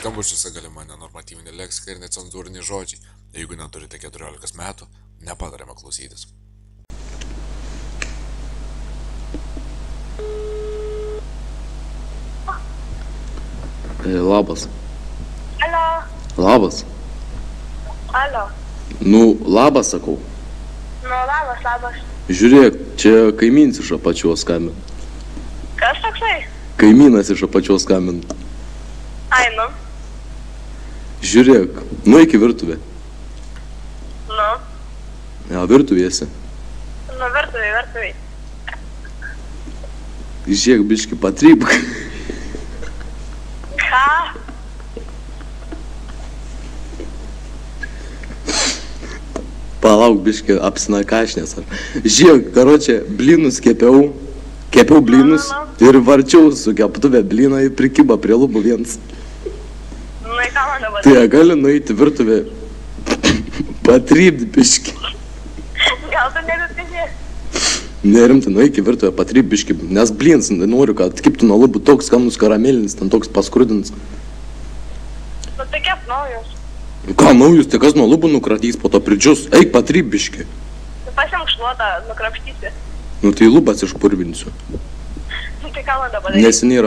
Skambučiuose galima nenormatyvinė leksika ir necenzūriniai žodžiai. Jeigu neturite 14 metų, nepatariama klausytis. Labas. Alio. Labas. Alio. Nu, labas sakau. Nu, labas. Žiūrėk, čia kaimynas iš apačios skambina. Kas toksai? Kaimynas iš apačios skambina. Ai, nu. Žiūrėk, nueik į virtuvę. Nu. Ja, virtuvėse. Nu, virtuvėj. Žiūrėk, biški patrypk. Ką? Palauk, biški apsinakašnės. Žiūrėk, karočią, blynus kepiau blynus ir varčiau su keptuvė blyną ir prikiba prie lubų viens. Nu, į ką man dabar? Tai gali nueiti virtuvę patrypti biški. Gal tu nebepėdė? Nerimtai, nueik į virtuvę patrypti biški, nes blynas noriu, kad atkiptų nuo lubų toks skanus karamelinis, ten toks paskrudins. Nu, tai kep naujus. Ką naujus, tai kas nuo lubų nukratys, po to pridžius, eik patrypti biški. Tu pasimk šluotą, nukrapštysi. Nu tai lubas išpurvinsiu. Nu, tai ką man dabar? Neseniai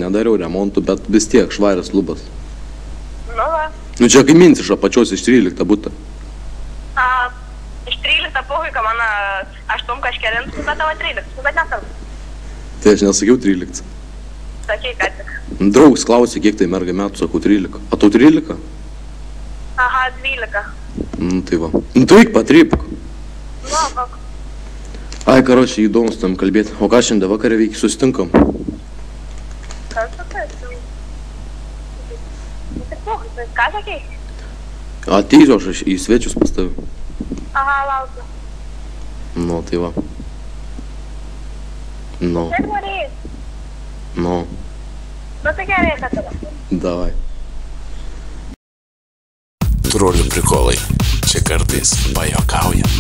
nedariau remontų, bet vis tiek švarės lubas. Nu, va. Nu čia kaimynas iš apačios iš 13 būta. Iš 13 puhuika mano 8 kažkelint, bet tavo 13, bet nesam. Tai aš nesakiau 13. Sakei, ką tik. Draugs klausė, kiek tai mergai metų, sakau 13. A tau 13? Aha, 12. Nu tai va. Nu tai eik patrypk. Nu, kok. Ai, karočią, įdomus tam kalbėti. O ką šiandien vakarą veiki, susitinkam? Kas sakai? Nu, tai puhuika, ką sakei? Ateisiu aš į svečius pas tave. Aha, laukiu. Nu, tai va. Nu. Kaip norėjai? Nu. Nu, tai gerai, kad tada. Davai. Trolių prikolai. Čia kartais pajuokaujam.